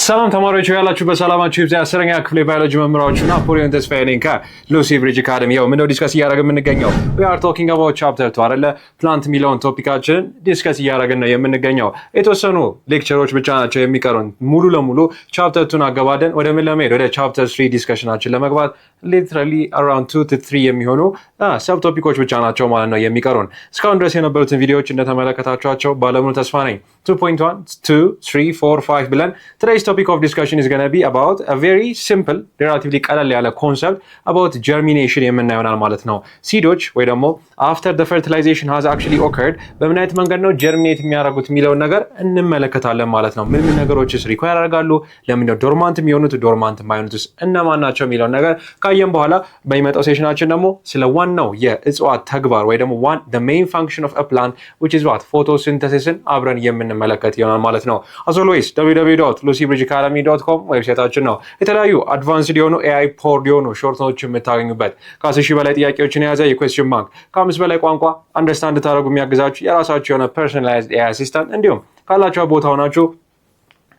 ሰላም ተማሪዎች ያላችሁ በሰላማችሁ ይብዛ። አስረኛ ክፍል ባዮሎጂ መምህራችሁና ናፖሊዮን ተስፋዬ ነኝ ከሉሲ ብሪጅ አካዳሚ። ያው ምንድነው ዲስከስ እያደረግን የምንገኘው we are talking about chapter 2 አይደለ? ፕላንት ሚሊዮን ቶፒካችንን ዲስከስ እያደረግን ነው የምንገኘው። የተወሰኑ ሌክቸሮች ብቻ ናቸው የሚቀሩን ሙሉ ለሙሉ ቻፕተር 2 አገባደን ወደ ምን ለመሄድ ወደ ቻፕተር 3 ዲስከሽናችን ለመግባት ሊትራሊ around 2 to 3 የሚሆኑ ሰብ ቶፒኮች ብቻ ናቸው ማለት ነው የሚቀሩን። እስካሁን ድረስ የነበሩትን ቪዲዮዎች እንደተመለከታችኋቸው ባለሙሉ ተስፋ ነኝ። 2.1 2 3 4 5 ብለን today's topic of discussion is going to be about a very simple relatively ቀለል ያለ concept about germination የምናየውናል ማለት ነው። ሲዶች ወይ ደግሞ after the fertilization has actually occurred በምን አይነት መንገድ ነው germinate የሚያደርጉት የሚለውን ነገር እንመለከታለን ማለት ነው። ምን ነገሮችስ require ያደርጋሉ፣ ለምን ነው ዶርማንት የሚሆኑት፣ ዶርማንት የማይሆኑትስ እነማን ናቸው የሚለውን ነገር ካየን በኋላ በሚመጣው ሴሽናችን ደግሞ ስለ ዋናው የእጽዋት ተግባር ወይ ደግሞ the main function of a plant which is what photosynthesis አብረን የምንመለከት ይሆናል ማለት ነው። as always www.lucybridgeacademy.com ዌብሳይታችን ነው። የተለያዩ አድቫንስድ የሆኑ AI ፖርድ የሆኑ ሾርት ኖቶች የምታገኙበት ከ10,000 በላይ ጥያቄዎችን የያዘ የኩዌስችን ባንክ ከ5 በላይ ቋንቋ አንደርስታንድ ታደርጉ የሚያግዛችሁ የራሳችሁ የሆነ ፐርሰናላይዝድ AI አሲስታንት እንዲሁም ካላችሁ ቦታ ሆናችሁ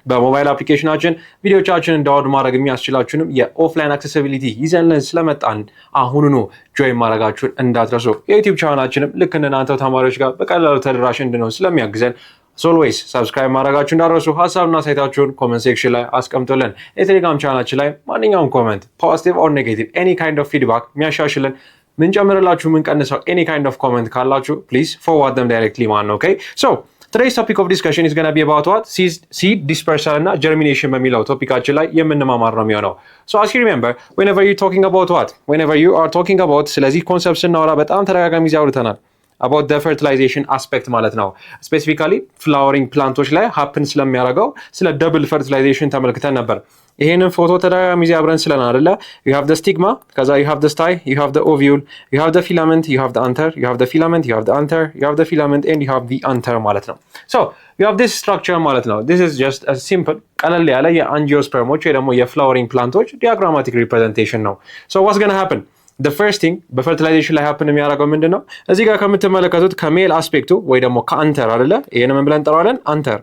በሞባይል አፕሊኬሽናችን ቪዲዮቻችንን ዳውንሎድ ማድረግ የሚያስችላችሁንም የኦፍላይን አክሰሲቢሊቲ ይዘንልን ስለመጣን አሁኑኑ ጆይን ማድረጋችሁን እንዳትረሱ። የዩቲዩብ ቻናላችንም ልክ እንደናንተው ተማሪዎች ጋር በቀላሉ ተደራሽ እንድንሆን ስለሚያግዘን ሶልዌይስ ሰብስክራይብ ማድረጋችሁ እንዳትረሱ። ሀሳብና አስተያየታችሁን ኮሜንት ሴክሽን ላይ አስቀምጡልን። የቴሌግራም ቻናላችን ላይ ማንኛውም ኮሜንት ፖዚቲቭ ኦር ኔጌቲቭ ኤኒ ካይንድ ኦፍ ፊድባክ የሚያሻሽልን ምን ጨምርላችሁ ምን ቀንሰው ኤኒ ካይንድ ኦፍ ኮሜንት ካላችሁ ፕሊዝ ፎርዋርድ them directly ማለት ነው። ኦኬ ሶ today's topic of discussion is going to be about what seed dispersal እና germination በሚለው ቶፒካችን ላይ የምንማማር ነው የሚሆነው። so as you remember whenever you are talking about ስለዚህ ኮንሰፕት ስናወራ በጣም ተደጋጋሚ ጊዜ አውርተናል about the fertilization aspect ማለት ነው። specifically flowering planቶች ላይ happen ስለሚያደርገው ስለ double fertilization ተመልክተን ነበር። ይሄንን ፎቶ ተደጋጋሚ ጊዜ አብረን ስለናል አይደለ? you have the stigma ከዛ you have the style, you have the ovule, you have the filament, you have the anther, you have the filament, you have the anther, you have the filament and you have the anther ማለት ነው። so you have this structure ማለት ነው። this is just a simple ቀለል ያለ የአንጂኦስፐርሞች ወይ ደግሞ የፍላወሪንግ ፕላንቶች diagrammatic representation ነው። so what's going to happen the first thing በፈርቲላይዜሽን ላይ happen የሚያደርገው ምንድነው? እዚህ ጋር ከምትመለከቱት ከሜል አስፔክቱ ወይ ደግሞ ከአንተር አይደለ? ይሄንን ምን ብለን እንጠራዋለን? አንተር።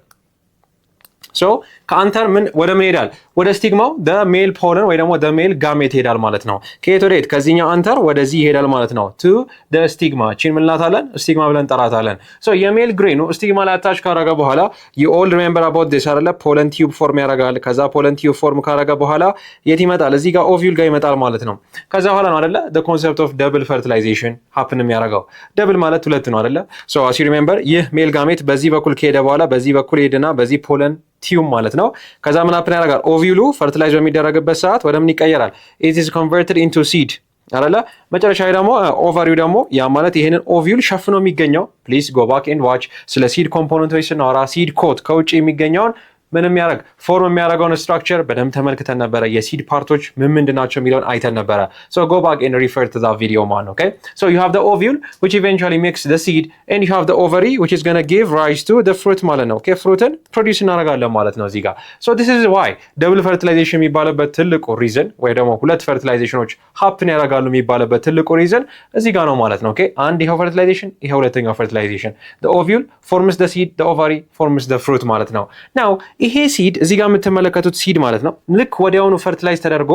so ከአንተር ምን ወደ ምን ይሄዳል? ወደ ስቲግማው the male pollen ወይ ደግሞ the male gamete ይሄዳል ማለት ነው። ከየት ወደ የት? ከዚህኛው አንተር ወደዚህ ይሄዳል ማለት ነው to the stigma። ቺን ምን እንላታለን? ስቲግማ ብለን እንጠራታለን። so የሜል ግሬኑ ስቲግማ ላይ አታች ካረገ በኋላ you all remember about this አይደለ? pollen tube ፎርም ያደርጋል። ከዛ pollen tube ፎርም ካረገ በኋላ የት ይመጣል? እዚህ ጋር ኦቪዩል ጋር ይመጣል ማለት ነው። ከዛ በኋላ ነው አይደለ? the concept of double fertilization happen የሚያደርገው። double ማለት ሁለት ነው አይደለ? so as you remember ይህ ሜል ጋሜት በዚህ በኩል ከሄደ በኋላ በዚህ በኩል ሄድና በዚህ pollen ቲዩብ ማለት ነው። ከዛ ምን አፕን ያደርጋል? ኦቪዩሉ ፈርቲላይዝ በሚደረግበት ሰዓት ወደ ምን ይቀየራል? it is converted into seed አይደለ? መጨረሻ ላይ ደግሞ ኦቫሪው ደግሞ ያ ማለት ይሄንን ኦቪዩል ሸፍኖ የሚገኘው ፕሊዝ ጎ ባክ ኤንድ ዋች ስለ ሲድ ኮምፖነንቶች ስናወራ ሲድ ኮት ከውጭ የሚገኘውን ምን የሚያደርግ ፎርም የሚያደርገውን ስትራክቸር በደንብ ተመልክተን ነበረ። የሲድ ፓርቶች ምን ናቸው የሚለውን አይተን ነበረ። so go back and refer to that video man. okay so you have the ovule which eventually makes the seed and you have the ovary which is going to give rise to the fruit ማለት ነው። okay fruiትን ፕሮዲዩስ እናደርጋለን ማለት ነው እዚህ ጋር። so this is why double fertilization የሚባልበት ትልቁ ሪዝን ወይ ደግሞ ሁለት ፈርቲላይዜሽኖች happen ያደርጋሉ የሚባልበት ትልቁ ሪዝን እዚህ ጋር ነው ማለት ነው። okay አንድ ይሄው ፈርቲላይዜሽን ይሄው ሁለተኛው ፈርቲላይዜሽን the ovule forms the seed, the ovary forms the fruit ማለት ነው። now ይሄ ሲድ እዚህ ጋር የምትመለከቱት ሲድ ማለት ነው ልክ ወዲያውኑ ፈርቲላይዝ ተደርጎ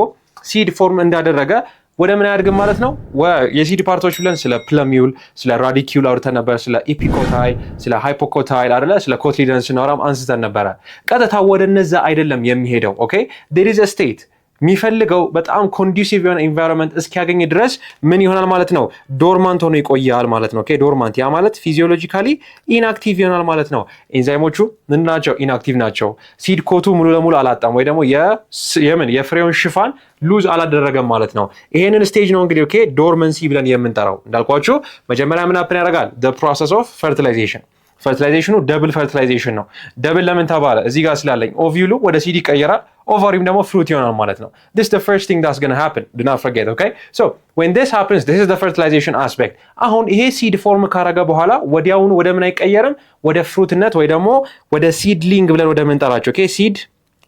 ሲድ ፎርም እንዳደረገ ወደ ምን ያድርግም ማለት ነው። የሲድ ፓርቶች ብለን ስለ ፕለሚዩል ስለ ራዲኪዩል አውርተን ነበር። ስለ ኢፒኮታይል ስለ ሃይፖኮታይል አይደለ? ስለ ኮትሊደንስ ስናወራም አንስተን ነበረ። ቀጥታ ወደ እነዛ አይደለም የሚሄደው። ኦኬ there is a state የሚፈልገው በጣም ኮንዱሲቭ የሆነ ኢንቫይሮንመንት እስኪያገኝ ድረስ ምን ይሆናል ማለት ነው? ዶርማንት ሆኖ ይቆያል ማለት ነው። ኦኬ ዶርማንት ያ ማለት ፊዚዮሎጂካሊ ኢንአክቲቭ ይሆናል ማለት ነው። ኤንዛይሞቹ ምን ናቸው? ኢንአክቲቭ ናቸው። ሲድ ኮቱ ሙሉ ለሙሉ አላጣም ወይ ደግሞ የፍሬውን ሽፋን ሉዝ አላደረገም ማለት ነው። ይሄንን ስቴጅ ነው እንግዲህ ኦኬ ዶርመንሲ ብለን የምንጠራው። እንዳልኳችሁ መጀመሪያ ምን አፕን ያደርጋል? the process of fertilization ፈርቲላይዜሽኑ ደብል ፈርቲላይዜሽን ነው። ደብል ለምን ተባለ? እዚህ ጋር ስላለኝ ኦቪዩሉ ወደ ሲድ ይቀየራል፣ ኦቫሪም ደግሞ ፍሩት ይሆናል ማለት ነው። this is the first thing that's going to happen, do not forget. okay so when this happens this is the fertilization aspect. አሁን ይሄ ሲድ ፎርም ካረገ በኋላ ወዲያውኑ ወደ ምን አይቀየርም? ወደ ፍሩትነት ወይ ደግሞ ወደ ሲድሊንግ ብለን ወደ ምን ጠራቸው ኦኬ ሲድ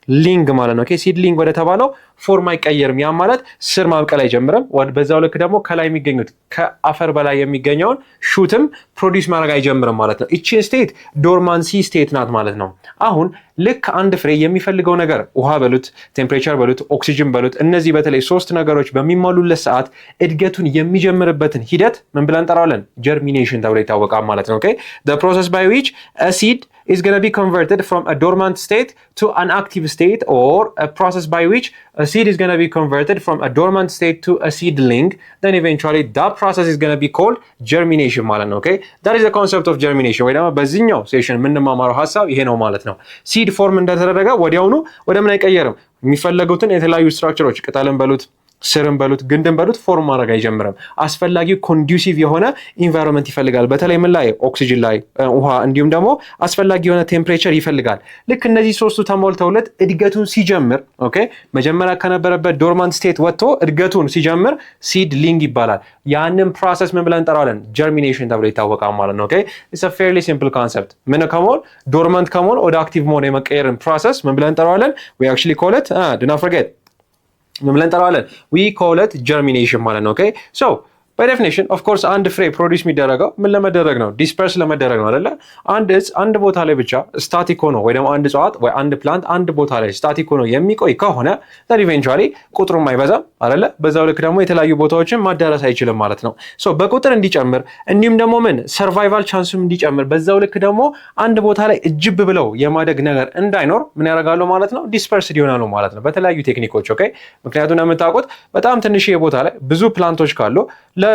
ሊንግ ማለት ነው። ኦኬ ሲድሊንግ ወደ ተባለው ፎርም አይቀየርም። ያ ማለት ስር ማብቀል አይጀምርም። በዛው ልክ ደግሞ ከላይ የሚገኙት ከአፈር በላይ የሚገኘውን ሹትም ፕሮዲውስ ማድረግ አይጀምርም ማለት ነው። እቺን ስቴት ዶርማንሲ ስቴት ናት ማለት ነው። አሁን ልክ አንድ ፍሬ የሚፈልገው ነገር ውሃ በሉት፣ ቴምፕሬቸር በሉት፣ ኦክሲጅን በሉት፣ እነዚህ በተለይ ሶስት ነገሮች በሚሟሉለት ሰዓት እድገቱን የሚጀምርበትን ሂደት ምን ብለን እንጠራዋለን? ጀርሚኔሽን ተብሎ ይታወቃል ማለት ነው። ኦኬ the process by which a seed is going to be converted from a dormant state to an active state, or a process by which a seed is going to be converted from a dormant state to a seedling, then eventually that process is going to be called germination ማለት ነው። ኦኬ that is the concept of germination ወይ ደግሞ በዚህኛው ሴሽን የምንማማረው ሐሳብ ይሄ ነው ማለት ነው። ሲድ ፎርም እንደተደረገ ወዲያውኑ ወደ ምን አይቀየርም። የሚፈለጉትን የተለያዩ ስትራክቸሮች ቅጠልን በሉት ስርን በሉት ግንድን በሉት ፎርም ማድረግ አይጀምርም። አስፈላጊው ኮንዱሲቭ የሆነ ኢንቫይሮንመንት ይፈልጋል። በተለይ ምን ላይ? ኦክሲጅን ላይ፣ ውሃ እንዲሁም ደግሞ አስፈላጊ የሆነ ቴምፕሬቸር ይፈልጋል። ልክ እነዚህ ሶስቱ ተሞልተውለት እድገቱን ሲጀምር ኦኬ መጀመሪያ ከነበረበት ዶርማንት ስቴት ወጥቶ እድገቱን ሲጀምር ሲድሊንግ ይባላል። ያንን ፕሮሰስ ምን ብለን እንጠራዋለን? ጀርሚኔሽን ተብሎ ይታወቃል ማለት ነው። ኦኬ ኢትስ አ ፌርሊ ሲምፕል ኮንሰፕት። ምን ከመሆን ዶርማንት ከመሆን ወደ አክቲቭ መሆን የመቀየርን ፕሮሰስ ምን ብለን እንጠራዋለን? we actually call it do not forget ምን ብለን እንጠራዋለን? we call it germination ማለት ነው። ኦኬ ሶ by definition of course አንድ ፍሬ ፕሮዲውስ የሚደረገው ምን ለመደረግ ነው? ዲስፐርስ ለመደረግ ነው አይደለ? አንድ እጽ አንድ ቦታ ላይ ብቻ ስታቲክ ሆኖ ወይ ደግሞ አንድ እጽዋት ወይ አንድ ፕላንት አንድ ቦታ ላይ ስታቲክ ሆኖ የሚቆይ ከሆነ then eventually ቁጥሩም አይበዛም አይደለ? በዛው ልክ ደግሞ የተለያዩ ቦታዎችን ማዳረስ አይችልም ማለት ነው። ሶ በቁጥር እንዲጨምር እንዲሁም ደግሞ ምን ሰርቫይቫል ቻንሱም እንዲጨምር በዛው ልክ ደግሞ አንድ ቦታ ላይ እጅብ ብለው የማደግ ነገር እንዳይኖር ምን ያደርጋሉ ማለት ነው? ዲስፐርስድ ይሆናሉ ማለት ነው በተለያዩ ቴክኒኮች። ኦኬ ምክንያቱም እንደምታውቁት በጣም ትንሽዬ ቦታ ላይ ብዙ ፕላንቶች ካሉ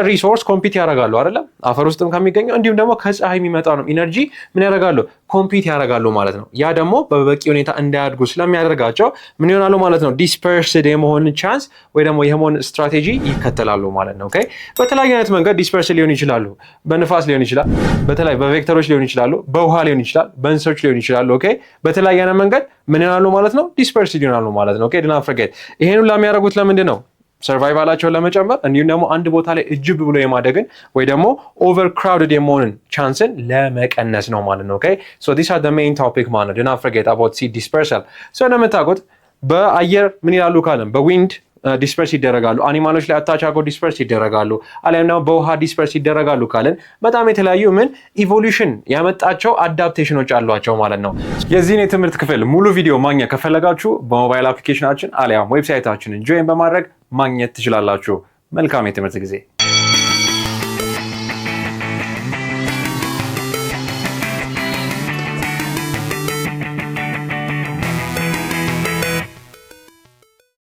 ሪሶርስ ኮምፒት ያደርጋሉ አይደለም? አፈር ውስጥም ከሚገኘው እንዲሁም ደግሞ ከፀሐይ የሚመጣው ነው ኢነርጂ ምን ያደርጋሉ? ኮምፒት ያደርጋሉ ማለት ነው። ያ ደግሞ በበቂ ሁኔታ እንዳያድጉ ስለሚያደርጋቸው ምን ይሆናሉ ማለት ነው? ዲስፐርስድ የመሆን ቻንስ ወይ ደግሞ የመሆን ስትራቴጂ ይከተላሉ ማለት ነው። ኦኬ በተለያየ አይነት መንገድ ዲስፐርስድ ሊሆኑ ይችላሉ። በንፋስ ሊሆን ይችላል፣ በተለይ በቬክተሮች ሊሆን ይችላሉ፣ በውሃ ሊሆን ይችላል፣ በእንስሶች ሊሆን ይችላሉ። ኦኬ በተለያየ አይነት መንገድ ምን ይሆናሉ ማለት ነው? ዲስፐርስድ ይሆናሉ ማለት ነው። ኦኬ ዱ ኖት ፎርጌት። ይሄን ለሚያደርጉት ለምንድን ነው? ሰርቫይቫላቸውን ለመጨመር እንዲሁም ደግሞ አንድ ቦታ ላይ እጅብ ብሎ የማደግን ወይ ደግሞ ኦቨር ክራውድድ የመሆንን ቻንስን ለመቀነስ ነው ማለት ነው። ኦኬ ሶ ዲስ አር ዘ ሜይን ቶፒክ ማለት ነው። ዱ ኖት ፎርጌት አባውት ሲድ ዲስፐርሳል። ሶ እንደምታውቁት በአየር ምን ይላሉ ካለም በዊንድ ዲስፐርስ ይደረጋሉ። አኒማሎች ላይ አታች አድርገው ዲስፐርስ ይደረጋሉ። አሊያም ደግሞ በውሃ ዲስፐርስ ይደረጋሉ ካለን በጣም የተለያዩ ምን ኢቮሉሽን ያመጣቸው አዳፕቴሽኖች አሏቸው ማለት ነው። የዚህን የትምህርት ክፍል ሙሉ ቪዲዮ ማግኘት ከፈለጋችሁ በሞባይል አፕሊኬሽናችን አሊያም ዌብሳይታችንን ጆይን በማድረግ ማግኘት ትችላላችሁ። መልካም የትምህርት ጊዜ